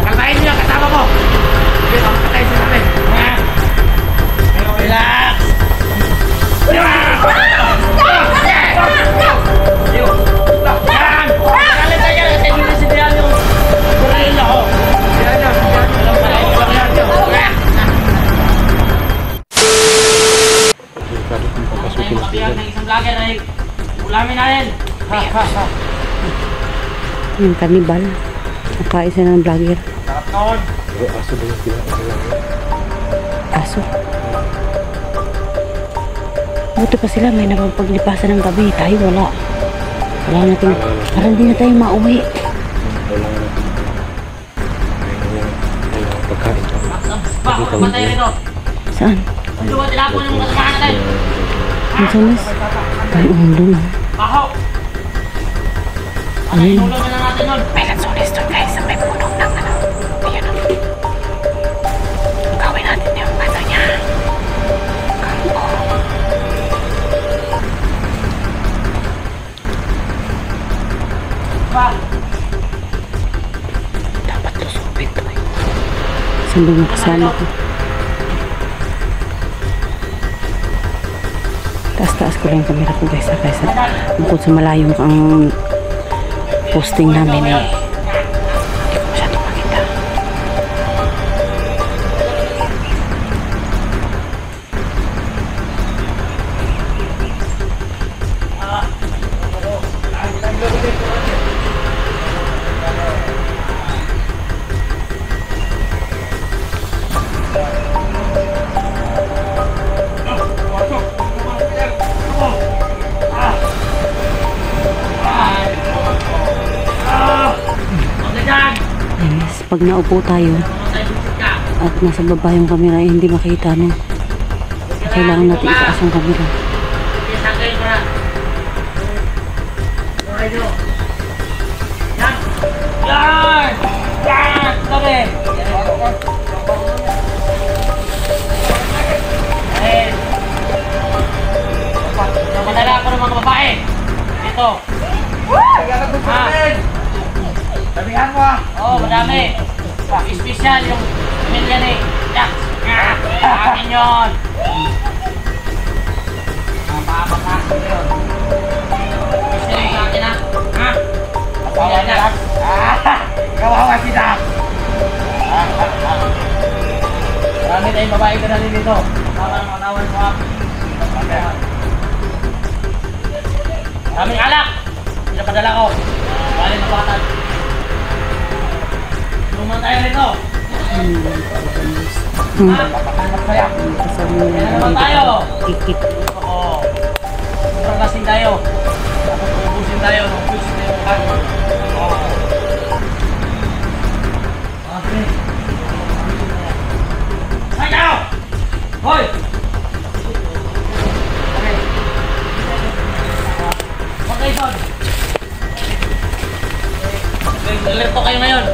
Kalmahin niyo ang kasama mo. Patay sa namin. Relax. Yung kanibal. Nakaisa ng vlogger. Sarap noon. Aso ba yung pinakasalan? Aso. Buti pa sila may napaglipasan ng gabi. Tayo wala. Wala natin. Parang hindi na tayo mauwi. Wala nga natin. May pagkain pa. Bakit pumatay rito? Saan? Hindi mo tinapon yung kasamahan natin. Ang sanas? Ay, ulo na. Baho. Ano Ayun. inulong na lang natin nun? May lansones doon guys. May punong ng ano. Ayan o. Gawin natin yung ano niya. Kampo. Ba? Dapat lusupin to eh. Saan ba makasama ko? Taas-taas ko lang yung camera ko guys. Kaysa bukod sa malayo ang posting namin eh. Hindi ko masyadong makita. Pag naupo tayo at nasa baba yung camera eh, hindi makita no. Kailangan natin itaas ang camera. Madala ako ng mga babae. Ito. Sabihan mo. Oo, madami. Special yung pamilya ni Jax. Akin yun. Mapapapasok yun. Special yung sa akin ha. Ha? Kawawa ni Jax. Kawawa si Jax. Marami tayong babae ka na rin dito. Tama ng manawan mo ha. Maraming alak. Pinapadala ko. Bali na batag. Luman tayo rito. Papakanap kaya. Kaya naman tayo. Kikit. Oo. Sobrang lasing tayo. Tapos ubusin tayo. Ubusin tayo. Oo. Okay. Saan tayo? Hoy! Okay. Okay, son. Alerto kayo ngayon.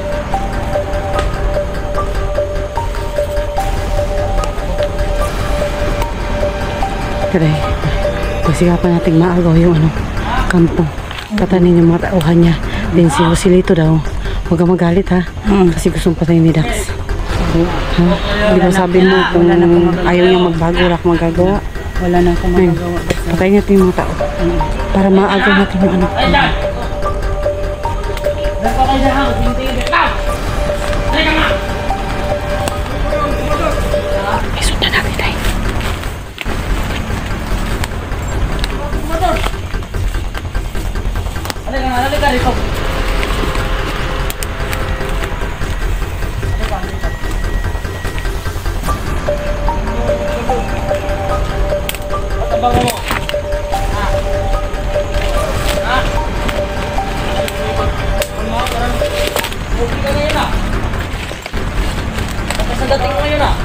Kaya pasikapan natin maagaw yung ano, kampo. Patanin yung mga tauhan niya. Then si Joselito daw, huwag kang magalit ha. Kasi gustong patayin ni Dax. Ha? Hindi ba sabi mo kung ayaw niyang magbago, wala kang magagawa? Wala na akong magagawa. Patayin natin yung mga tao. Para maagaw natin yung ano. Ay, dyan! Dyan pa kayo dyan ha. Tingin-tingin. Ikaw! Halika nga! May sundan natin tayo. Halika rito. Patabang mo. Okay ka na yun ah. Tapos ang dating mo yun ah.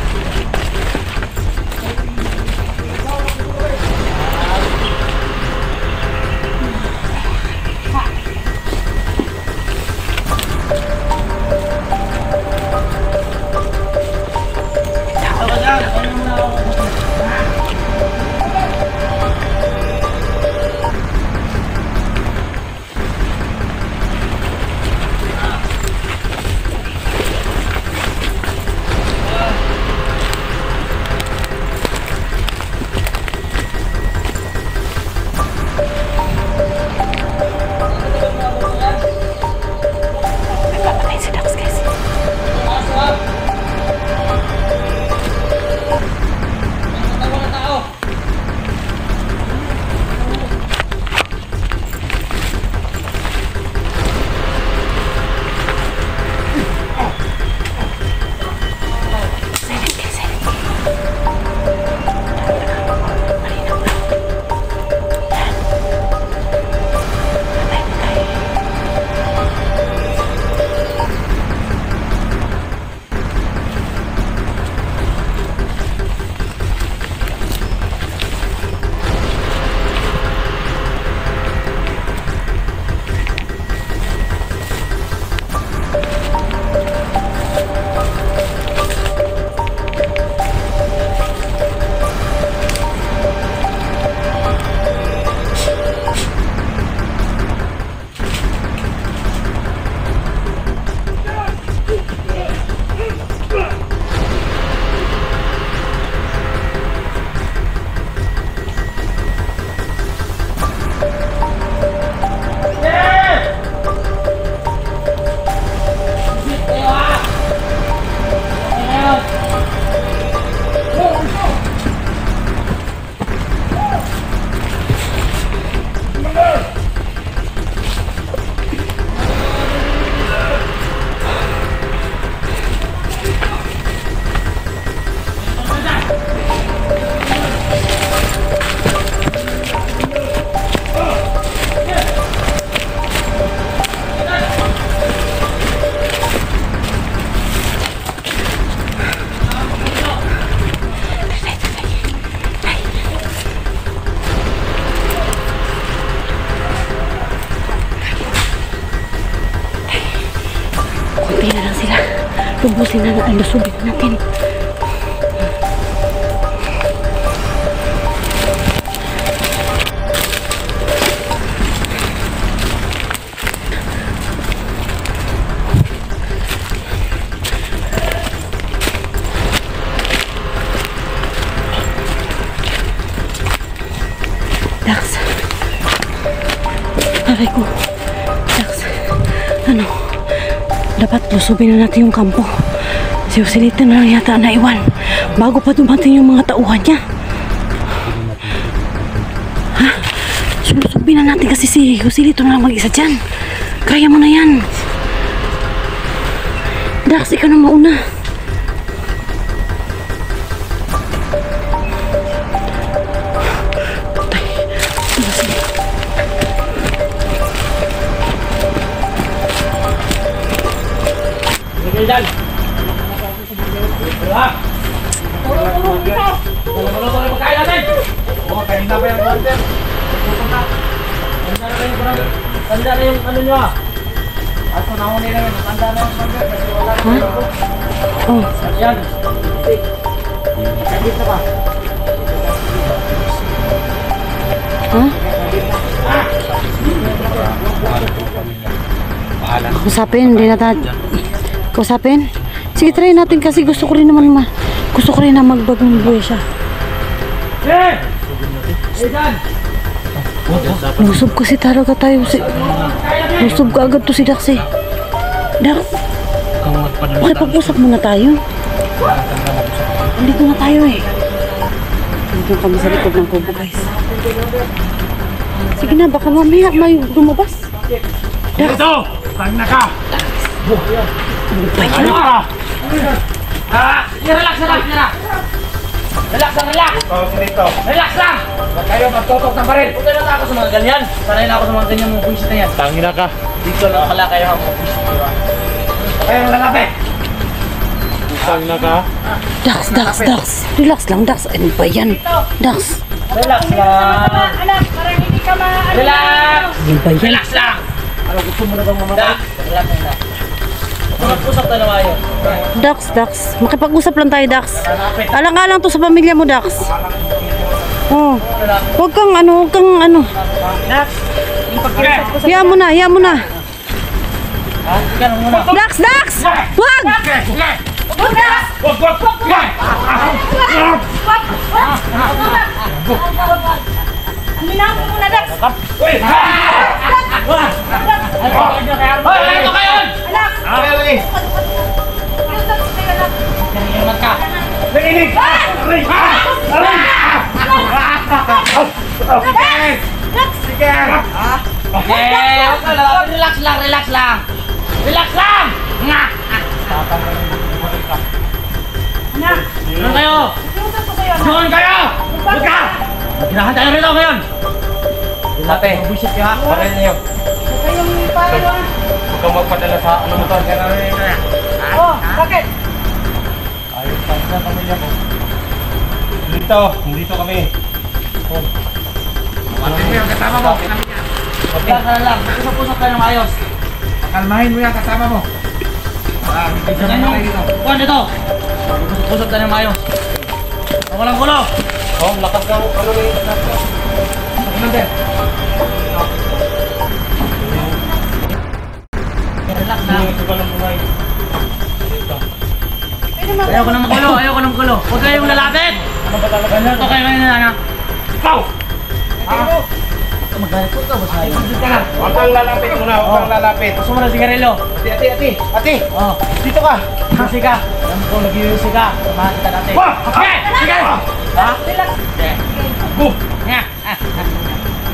Tubusin na natin, lusubin natin. Dax. Aray ko. Dax. Ano? Dapat lusubin na natin yung kampo. Si Joselito na lang yata naiwan bago pa dumating yung mga tauhan niya. Ha? Lusubin na natin kasi si Joselito na lang mag-isa dyan. Kaya mo na yan. Dax, ikaw na mauna. Patay. Ano sige? Sige dyan. Ha? Tulong dito. Tulong pagkain natin. Oo, kanina pa yung order. Tanda na yung ano nyo ah. At panahon nila yun, tanda na yung order. Kasi wala na yung Oh. yan. Sagit na ba? Ha? Bahala. Kusapin, hindi na tayo. Kusapin? Sige, try natin kasi gusto ko rin naman gusto ko rin na magbagong buhay siya. Eh! Eh, dyan! Lusob kasi talaga tayo. Lusob ka agad to si Dax eh. Dax, makipag-usap muna tayo. Dito na tayo eh. Dito kami sa likod ng kubo guys. Sige na, baka mamaya may lumabas. Dax! Dito! Tang na ka! Ano ka? Relax, relax, relax! Relax lang, relax! Oh, dito. Relax lang! Huwag kayo magtotok ng baril! Huwag kayo na ako sa mga ganyan! Sanay na ako sa mga ganyan mga buwisit na yan. Tangin na ka. Dito lang pala kayo ang mga buwisit, di ba? Huwag kayong lalapit! Tangin na ka. Dax, Dax, Dax. Relax lang, Dax. Ano ba yan? Dax. Relax lang! Anak, parang hindi ka Relax! Ano ba yan? Relax lang! Ano gusto mo na bang mamatay? Relax lang. Mag-usap tayo naman yun. Dax, Dax. Makipag-usap lang tayo, Dax. Alang-alang to sa pamilya mo, Dax. Oh. Huwag kang ano. Relax! Ipagkira! Hiya mo na. Ha? Ikaw muna. Dax, Dax! Huwag! Minaw mo muna, Dax. Hoy! Ito kayo! Anak, yung Dax kayo, anak. Ingat ka! Nakinig! Dax! Okay! Relax lang! Relax lang! Relax lang! Nga! Anak, Doon kayo! yung Dax ko sa'yo, anak. Doon kayo! Doon ka! Ginahan tayo rito ngayon! Ate, bullshit ka ha? Parehin niyo. Huwag kayong paano, ah. Huwag kang magpadala sa ano mo to. Oh, bakit? Ayos pa sa pamilya ko. Dito kami. Pati mo yung kasama mo. Huwag ka lang. Mag-usap-usap tayo ng ayos. Kalmahin mo yung kasama mo. Saan yung... Kuhan dito! Mag-usap tayo ng ayos. Walang gulo! Oh, lakas ng ano na yung Commander! Relax na. Ayoko na magulo, ayoko na magulo. Huwag kayong lalapit! Ano ba talaga yan? Ito kayo ngayon na. Ikaw! Magalit po ka ba sa'yo? Huwag kang lalapit muna, huwag kang lalapit. Gusto mo na sigarilyo? Ate! Oo. Dito ka! Yusi ka. Alam ko, nag-yusi ka. Samahan kita natin. Okay! Sige! Ha? Relax. Sige. Boom! Nga.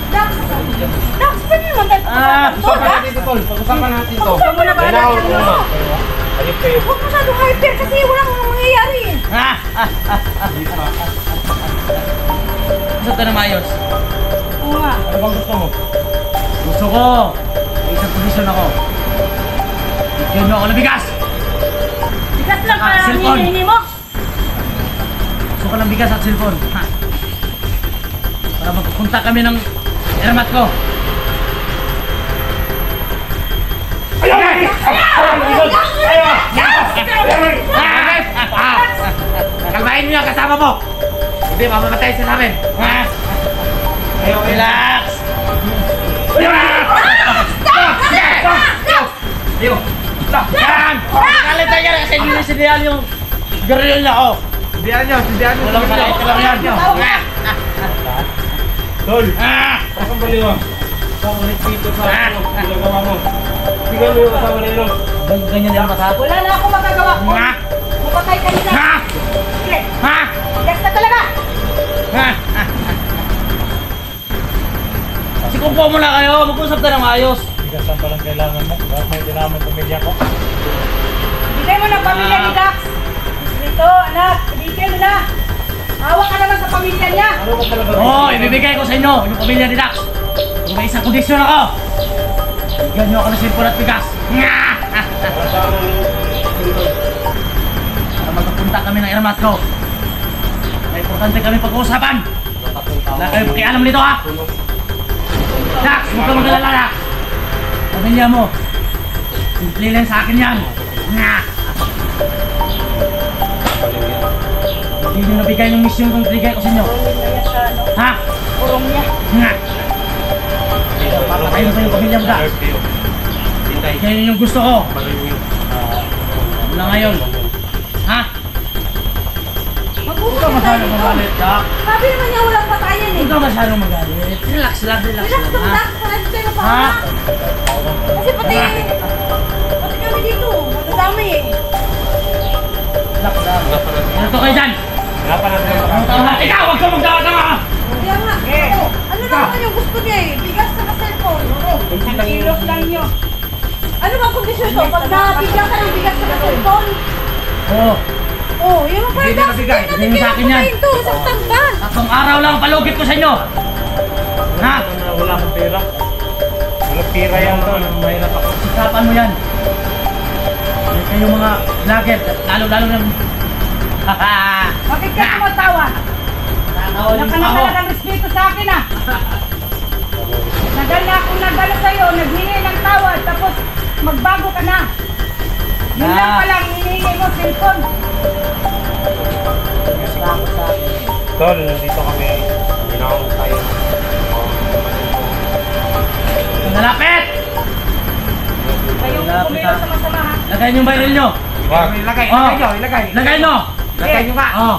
Dax! Dax, pwede naman tayo Pag-usapan pag-usap, natin ito, Tol. Pag-usapan natin ito. Pag-usapan mo na ba, anak? Kailangan ko na. Ayun kayo. Huwag masyadong hyper kasi walang mangyayari. Ha? Gusto ka na maayos? Oo nga. Ano bang gusto mo? Gusto ko. May isang posisyon ako. Bigyan mo ako ng bigas. Bigas lang Ah, para cellphone. hinihingi mo. Gusto ko ng bigas at cellphone. Ha? Para magpunta kami ng ermat ko. Ayun! Kalmahin mo yung kasama mo. Hindi, mamamatay sa namin. Ayaw, relax. Ayaw. Yan! Kalit na yan kasi hindi sindihan yung garil na ako. Sindihan nyo. Walang kalit lang yan. Tol, akong baliw ah. Saan ulit dito sa ginagawa mo? Tingnan mo yung kasama nilo. Ganyan din masahap. Wala na akong magagawa ko. Mapatay ka nila. Sige. Gas na talaga. Kasi kung po muna kayo, mag-usap ka ng maayos. Bigasan pa lang kailangan mo. Bakit may dinamang pamilya ko? Bigay mo ng pamilya ni Dax. Dito, anak. Bigay mo na. Hawa ka naman sa pamilya niya. Ano ba talaga? Oo, ibibigay ko sa inyo, yung pamilya ni Dax. Kung may isang kondisyon ako, bigyan nyo ako ng sipon at bigas. Para sa ano yung Para magpupunta kami ng Irmat ko. May importante kami pag-uusapan. Wala kayo pakialam dito ha. Dax, huwag ka mag-alala Dax. Pamilya mo, simple lang sa akin yan. Hindi nyo nabigay yung mission kong bigay ko sa inyo. Ha? Kurong niya. Papatayin ko yung pamilya mo Dax. Yan yung gusto ko. Mula ngayon. Ha? Huwag ka masyadong magalit, Dax. Sabi naman niya walang patayan eh. Huwag ka masyadong magalit. Relax lang, relax Relax lang, lang, ha? Dax. Parang tayo pa. Ha? Kasi pati kami dito. Madadamay eh. Relax lang. Ano to kayo dyan? Hanapan natin yung Ano tao natin ka? Huwag ka magdawa-dawa! Kaya nga. Ano naman yung gusto niya eh? Bigas sa cellphone. Ang kilos lang niyo. Ano bang kondisyon to? Pag nabigyan ka ng bigas sa cellphone? Oo. Oh, yun ang Hindi parang na nabigay. natin Hindi mo sa akin yan. patayin to. Saktan ka. 3 araw lang ang palugit ko sa inyo. Ha? Wala akong pera. Walang pera yan tol. Mahirap ako. Sikapan mo yan. Hindi kayong mga vlogger. Lalo-lalo ng... Bakit ka tumatawa? Tatawa Wala yung ka na ako. talagang respeto sa akin ah. Nagala akong nagala sa'yo, naghingi ng tawad, tapos magbago ka na. Yun lang palang hinihingi mo, cellphone. Takot sa akin. Tol, nandito kami. Ginawang tayo. Nalapit! Kayong kumilo sa masama ha. Lagay niyo yung baril nyo. Wag. Ilagay nyo. Lagay nyo. Oo.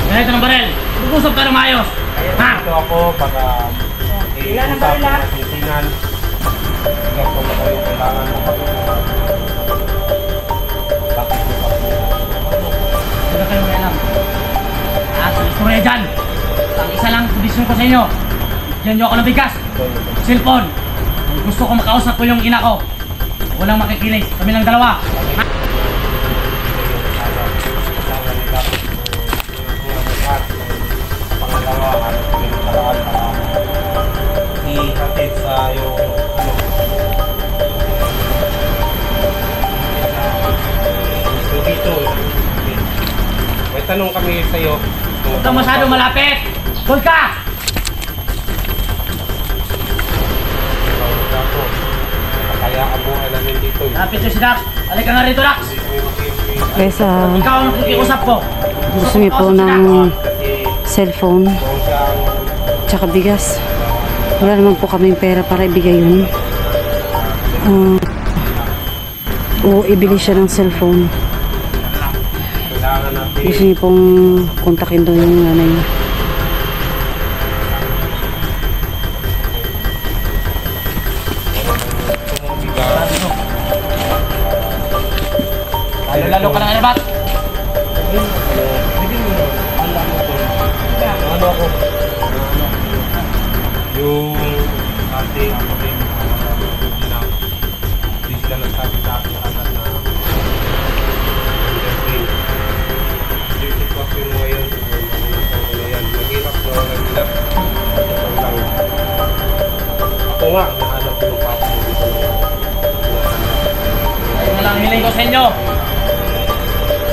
Ganito ng baril. Mag-usap ka ng maayos. Ha? Dito ako para Ilan ang i-usap barila? ng sisinan. Hanggang kung ano yung kailangan mo. Bakit mo pa Hindi na kayo may alam. Sa istorya dyan. Ang isa lang kondisyon ko sa inyo. Diyan nyo ako ng bigas. Cellphone. Kung gusto ko makausap ko yung ina ko. Walang makikinig. Kami lang dalawa. Ha? pangalawa at yung paraan para ihatid sa yung ano gusto dito. May tanong kami sa iyo. Huwag kang masyadong malapit. Hold ka! Kaya ang buhay namin dito. Lapit nyo si Dax. Halika nga rito, Dax. Guys, Ikaw ang nakikiusap ko. gusto niyo po ng cellphone tsaka bigas. Wala naman po kaming pera para ibigay yun. O ibili siya ng cellphone. Kailangan natin Gusto niyo pong kontakin doon yung nanay niya. Lalo ka ng alabat. ano ako yung ating hindi sila nagsabi sa akin agad na underpaid yung sitwasyon mo ngayon naghirap na naghirap lang ako nga nahanap ko yung papa mo dito Ayun na lang ang hiling ko sa inyo.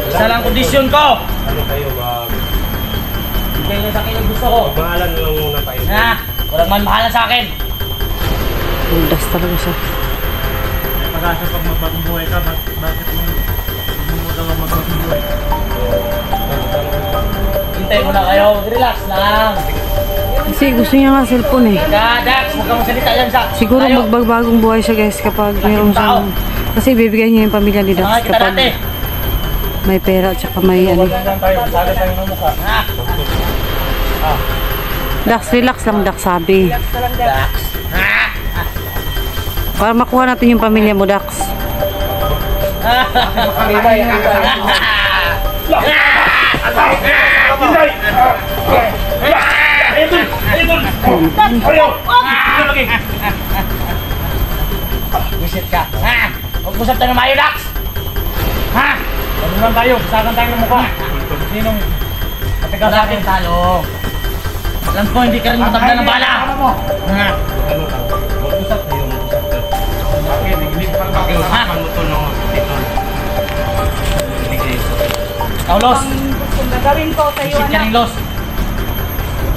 Isa lang kondisyon ko. ano kayo Bigay nyo sa akin yung gusto ko. mahalan lang muna tayo Na, walang man mahalan sa akin. Buldas talaga siya. Pag pag-asa pag magbagong buhay ka. Bakit mo daw ang magbagong buhay? Hintay mo na kayo. Relax lang. Kasi gusto niya nga cellphone eh. Dax, huwag kang salita yan sa... Siguro magbagong buhay siya guys kapag mayroon siyang... Kasi ibibigay niya yung pamilya ni Dax Nakakita kapag natin. may pera at saka may ano. Lang tayo. Sabi tayo ng mukha. Ha? Dax, relax lang Dax sabi. Dax. Ha? Para makuha natin yung pamilya mo Dax. Visit ka. Ha? Mag-usap tayo ng mayo, Dax. Ha? Pag-usap tayo. Pasakan tayo ng mukha. Sinong katigaw sa akin talo? Alam ko, hindi ka rin matabla ng bala. Ha? Mag-usap tayo, mag-usap tayo. Bakit? Pakiusapan mo to ng hospital. Hindi kayo. Taulos. Kung gagawin ko sa'yo, Visit ka anak. ng Los.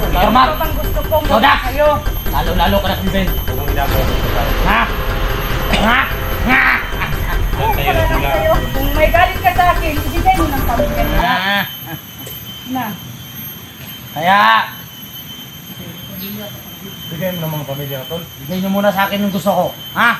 Ito Karmat. pang gusto kong Ikaw, Dax. sa'yo. Lalo-lalo ka na, Steven. Huwag mong ginagawa sa hospital. Ha? Ha? Ha? Huwag tayo Para lang nagmula. sa'yo. Kung may galit ka sa akin, ibigay mo ng pamilya mo. Ha? Na. Kaya, bigay mo ng mga pamilya ko, tol. Bigay nyo muna sa akin yung gusto ko. Ha?